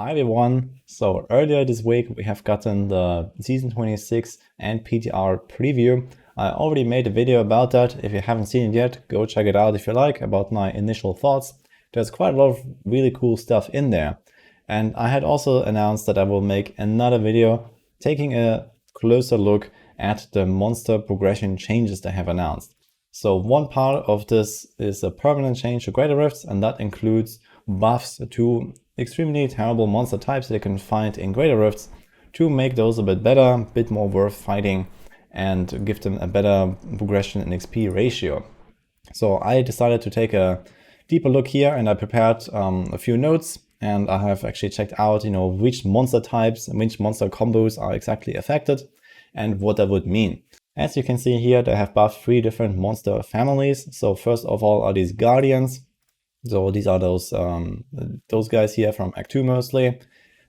Hi everyone! So earlier this week we have gotten the Season 26 and PTR preview. I already made a video about that. If you haven't seen it yet, go check it out if you like, about my initial thoughts. There's quite a lot of really cool stuff in there. And I had also announced that I will make another video taking a closer look at the monster progression changes they have announced. So one part of this is a permanent change to Greater Rifts, and that includes buffs to extremely terrible monster types that you can find in Greater Rifts to make those a bit better, a bit more worth fighting, and give them a better progression in XP ratio. So I decided to take a deeper look here, and I prepared a few notes, and I have actually checked out, which monster types and which monster combos are exactly affected and what that would mean. As you can see here, they have buffed 3 different monster families. So first of all are these Guardians. So these are those guys here from Act 2 mostly.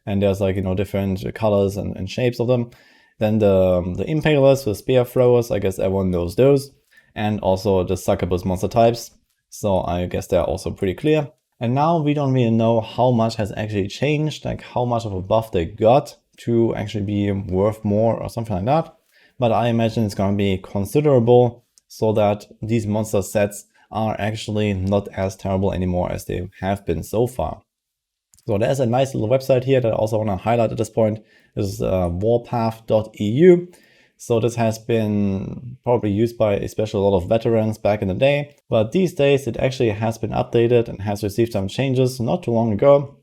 And there's different colors and shapes of them. Then the Impalers, the Spear Throwers, I guess everyone knows those. And also the Succubus monster types. So I guess they're also pretty clear. And now we don't really know how much has actually changed, like how much of a buff they got to actually be worth more or something like that. But I imagine it's going to be considerable so that these monster sets are actually not as terrible anymore as they have been so far. So there's a nice little website here that I also want to highlight at this point. This is warpath.eu. So this has been probably used by especially a lot of veterans back in the day. But these days it actually has been updated and has received some changes not too long ago.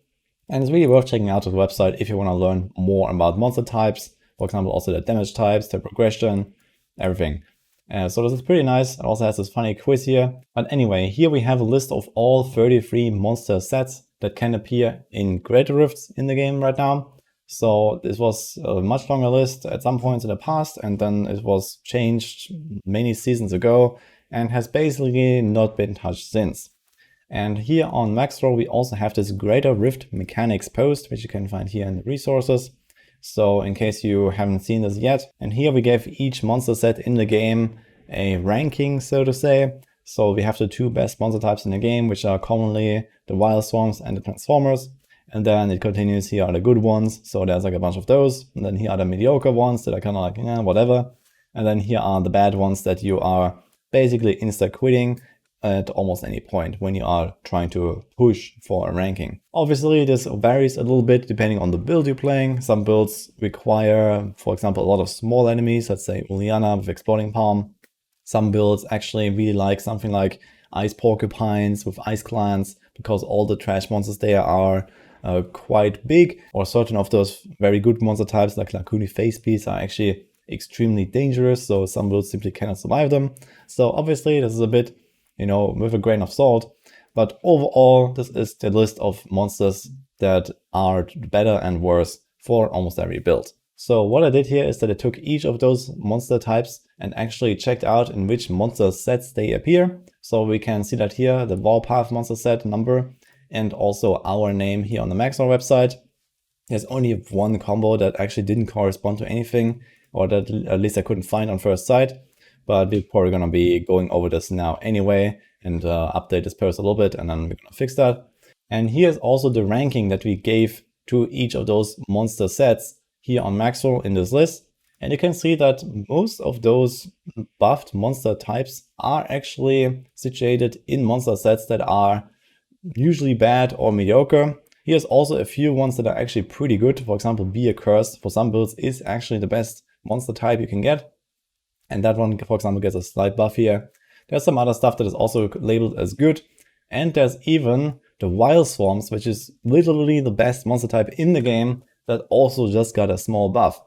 And it's really worth checking out the website if you want to learn more about monster types. For example, also the damage types, the progression, everything. So this is pretty nice. It also has this funny quiz here. But anyway, here we have a list of all 33 monster sets that can appear in Greater Rifts in the game right now. So this was a much longer list at some points in the past, and then it was changed many seasons ago and has basically not been touched since. And here on Maxroll, we also have this Greater Rift mechanics post, which you can find here in the resources. So in case you haven't seen this yet, and here we gave each monster set in the game a ranking, so to say. So we have the 2 best monster types in the game, which are commonly the Wildstorms and the Transformers. And then it continues, here are the good ones. So there's like a bunch of those. And then here are the mediocre ones that are kind of like, whatever. And then here are the bad ones that you are basically insta-quitting at almost any point when you are trying to push for a ranking. Obviously, this varies a little bit depending on the build you're playing. Some builds require, for example, a lot of small enemies, let's say Uliana with Exploding Palm. Some builds actually really like something like Ice Porcupines with Ice Clans, because all the trash monsters there are quite big, or certain of those very good monster types like Lakuni Face Beasts are actually extremely dangerous, so some builds simply cannot survive them. So obviously this is a bit, with a grain of salt, but overall this is the list of monsters that are better and worse for almost every build. So what I did here is that I took each of those monster types and actually checked out in which monster sets they appear. So we can see that here, the Warpath monster set number, and also our name here on the Maxroll website. There's only one combo that actually didn't correspond to anything, or that at least I couldn't find on first sight. But we're probably going to be going over this now anyway and update this post a little bit, and then we're going to fix that. And here's also the ranking that we gave to each of those monster sets here on Maxroll in this list. And you can see that most of those buffed monster types are actually situated in monster sets that are usually bad or mediocre. Here's also a few ones that are actually pretty good. For example, Be Accursed for some builds is actually the best monster type you can get. And that one, for example, gets a slight buff here. There's some other stuff that is also labeled as good. And there's even the Wildstorms, which is literally the best monster type in the game, that also just got a small buff.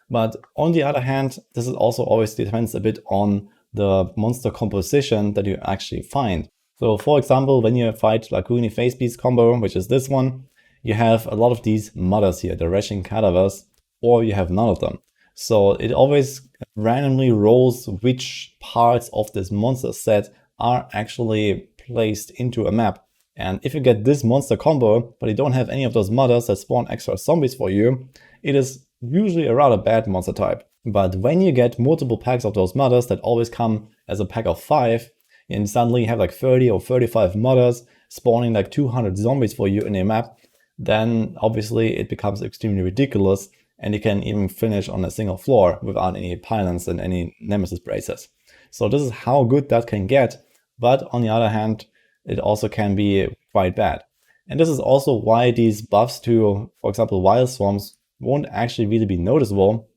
But on the other hand, this is also always depends a bit on the monster composition that you actually find. So for example, when you fight Lakuni Face Beast combo, which is this one, you have a lot of these mothers here, the Retching Cadavers, or you have none of them. So it always randomly rolls which parts of this monster set are actually placed into a map. And if you get this monster combo, but you don't have any of those mothers that spawn extra zombies for you, it is usually a rather bad monster type. But when you get multiple packs of those mothers that always come as a pack of 5, and suddenly you have like 30 or 35 mothers spawning like 200 zombies for you in a map, then obviously it becomes extremely ridiculous, and you can even finish on a single floor without any pylons and any nemesis braces. So this is how good that can get, but on the other hand, it also can be quite bad. And this is also why these buffs to, for example, wild swarms won't actually really be noticeable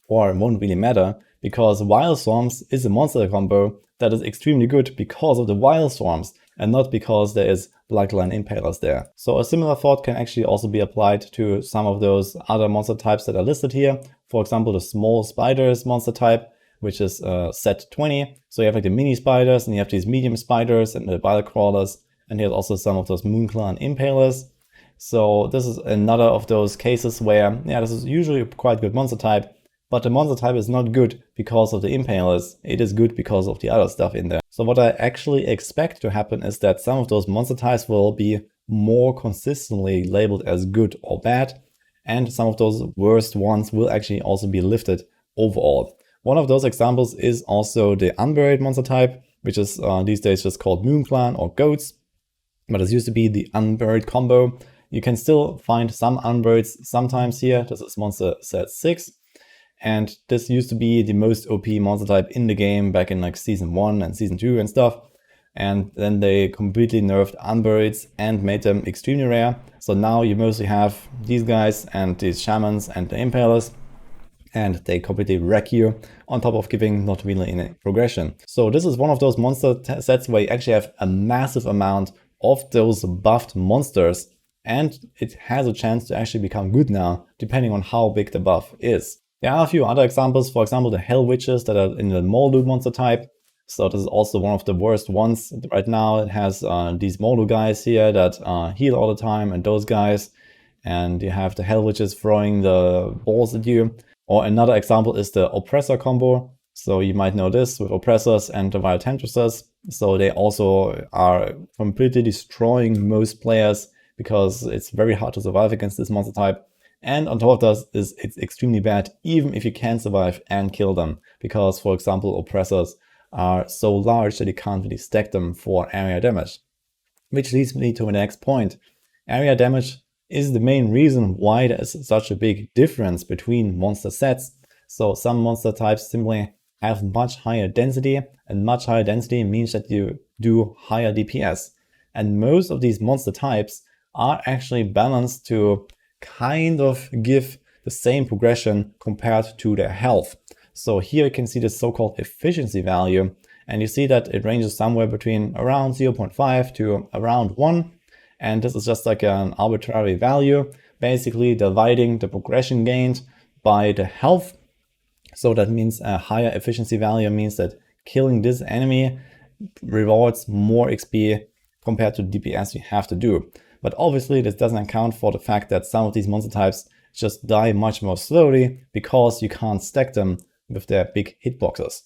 or won't really matter, because wild swarms is a monster combo that is extremely good because of the wild swarms and not because there is bloodline impalers there. So a similar thought can actually also be applied to some of those other monster types that are listed here. For example, the small spiders monster type, which is set 20. So you have like the mini spiders, and you have these medium spiders and the bile crawlers, and here's also some of those moonclan impalers. So this is another of those cases where, yeah, this is usually a quite good monster type, but the monster type is not good because of the impalers, it is good because of the other stuff in there. So what I actually expect to happen is that some of those monster types will be more consistently labeled as good or bad, and some of those worst ones will actually also be lifted overall. One of those examples is also the unburied monster type, which is these days just called moonclan or goats, but it used to be the unburied combo. You can still find some unburieds sometimes here. This is monster set 6. And this used to be the most OP monster type in the game back in like season 1 and season 2 and stuff. And then they completely nerfed unburieds and made them extremely rare. So now you mostly have these guys and these shamans and the impalers, and they completely wreck you, on top of giving not really any progression. So this is one of those monster sets where you actually have a massive amount of those buffed monsters, and it has a chance to actually become good now, depending on how big the buff is. There are a few other examples, for example the Hell Witches that are in the Moldu monster type. So this is also one of the worst ones right now. It has these Moldu guys here that heal all the time, and those guys. And you have the Hell Witches throwing the balls at you. Or another example is the Oppressor combo. So you might know this with Oppressors and the Vile Temptresses. So they also are completely destroying most players because it's very hard to survive against this monster type. And on top of that, it's extremely bad even if you can survive and kill them. Because, for example, Oppressors are so large that you can't really stack them for area damage. Which leads me to the next point. Area damage is the main reason why there is such a big difference between monster sets. So some monster types simply have much higher density, and much higher density means that you do higher DPS. And most of these monster types are actually balanced to kind of give the same progression compared to their health. So here you can see the so-called efficiency value, and you see that it ranges somewhere between around 0.5 to around 1. And this is just like an arbitrary value, basically dividing the progression gained by the health. So that means a higher efficiency value means that killing this enemy rewards more XP compared to DPS you have to do. But obviously this doesn't account for the fact that some of these monster types just die much more slowly because you can't stack them with their big hitboxes.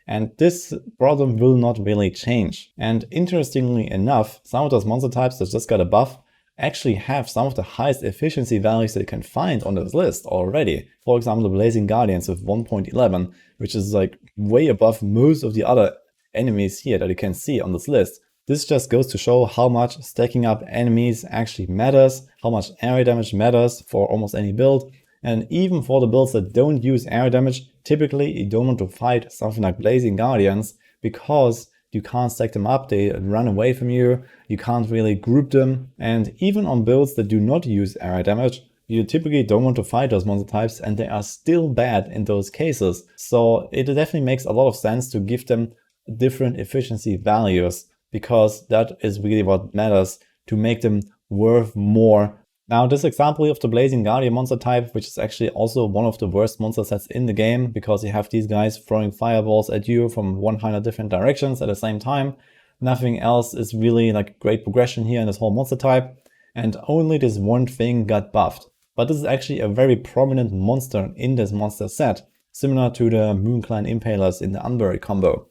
And this problem will not really change. And interestingly enough, some of those monster types that just got a buff actually have some of the highest efficiency values that you can find on this list already. For example, the Blazing Guardians with 1.11, which is like way above most of the other enemies here that you can see on this list. This just goes to show how much stacking up enemies actually matters, how much area damage matters for almost any build. And even for the builds that don't use area damage, typically you don't want to fight something like Blazing Guardians because you can't stack them up, they run away from you, you can't really group them. And even on builds that do not use area damage, you typically don't want to fight those monster types, and they are still bad in those cases. So it definitely makes a lot of sense to give them different efficiency values, because that is really what matters to make them worth more. Now, this example of the Blazing Guardian monster type, which is actually also one of the worst monster sets in the game, because you have these guys throwing fireballs at you from 100 different directions at the same time. Nothing else is really like great progression here in this whole monster type, and only this one thing got buffed. But this is actually a very prominent monster in this monster set, similar to the moonclan impalers in the unburied combo.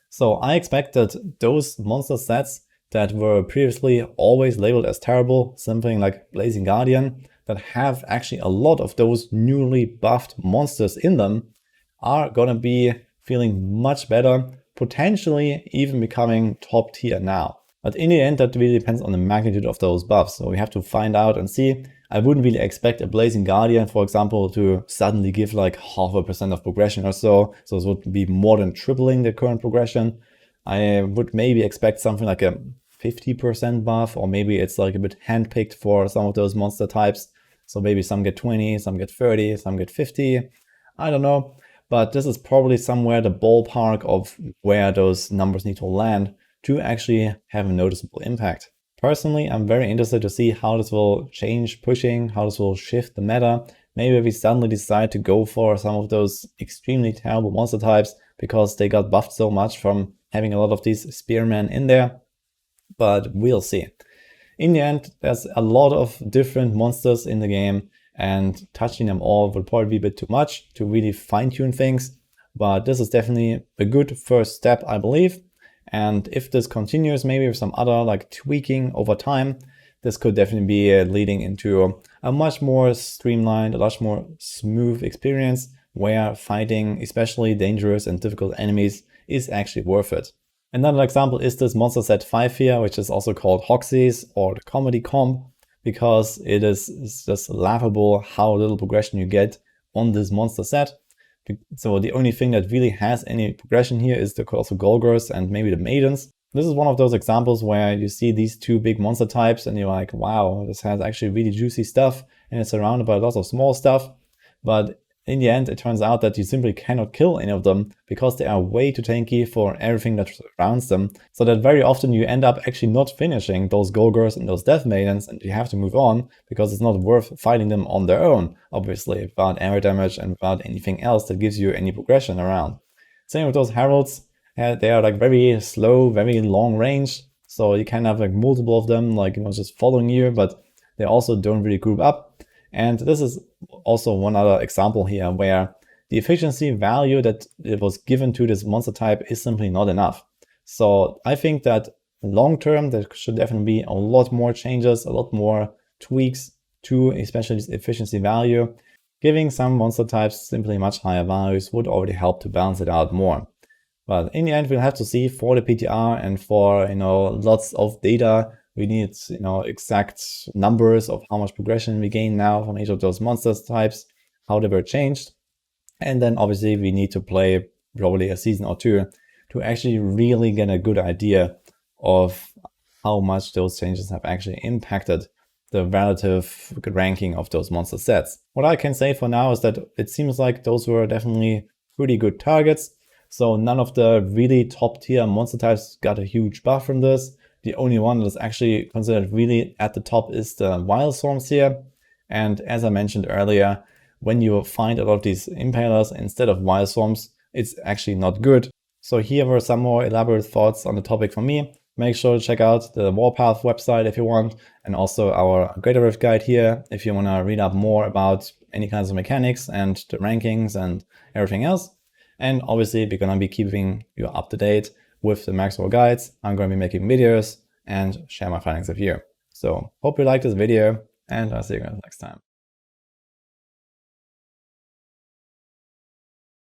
So I expect that those monster sets that were previously always labeled as terrible, something like Blazing Guardian, that have actually a lot of those newly buffed monsters in them, are gonna be feeling much better, potentially even becoming top tier now. But in the end, that really depends on the magnitude of those buffs. So we have to find out and see. I wouldn't really expect a Blazing Guardian, for example, to suddenly give like 0.5% of progression or so. So it would be more than tripling the current progression. I would maybe expect something like a 50% buff, or maybe it's like a bit handpicked for some of those monster types. So maybe some get 20, some get 30, some get 50. I don't know. But this is probably somewhere the ballpark of where those numbers need to land to actually have a noticeable impact. Personally, I'm very interested to see how this will change pushing, how this will shift the meta. Maybe we suddenly decide to go for some of those extremely terrible monster types because they got buffed so much from having a lot of these spearmen in there. But we'll see. In the end, there's a lot of different monsters in the game, and touching them all would probably be a bit too much to really fine-tune things. But this is definitely a good first step, I believe. And if this continues, maybe with some other like tweaking over time, this could definitely be leading into a much more streamlined, a much more smooth experience where fighting especially dangerous and difficult enemies is actually worth it. Another example is this monster set 5 here, which is also called Hoxies or the comedy comp, because it's just laughable how little progression you get on this monster set. So the only thing that really has any progression here is the also Golgars and maybe the Maidens. This is one of those examples where you see these two big monster types and you're like, wow, this has actually really juicy stuff and it's surrounded by lots of small stuff. But in the end, it turns out that you simply cannot kill any of them because they are way too tanky for everything that surrounds them. So that very often you end up actually not finishing those Golgars and those Death Maidens, and you have to move on because it's not worth fighting them on their own, obviously, without air damage and without anything else that gives you any progression around. Same with those Heralds. They are like very slow, very long range. So you can have like multiple of them, like, just following you, but they also don't really group up. And this is also one other example here where the efficiency value that it was given to this monster type is simply not enough. So I think that long term, there should definitely be a lot more changes, a lot more tweaks to especially this efficiency value. Giving some monster types simply much higher values would already help to balance it out more. But in the end, we'll have to see for the PTR and for, lots of data. We need, exact numbers of how much progression we gain now from each of those monster types, how they were changed. And then obviously we need to play probably a season or two to actually really get a good idea of how much those changes have actually impacted the relative ranking of those monster sets. What I can say for now is that it seems like those were definitely pretty good targets. So none of the really top tier monster types got a huge buff from this. The only one that is actually considered really at the top is the Wildstorms here. And as I mentioned earlier, when you find a lot of these Impalers instead of Wildstorms, it's actually not good. So here were some more elaborate thoughts on the topic from me. Make sure to check out the Warpath website if you want, and also our Greater Rift guide here if you want to read up more about any kinds of mechanics and the rankings and everything else. And obviously, we're going to be keeping you up to date with the Max War guides. I'm going to be making videos and share my findings with you. So hope you liked this video, and I'll see you guys next time.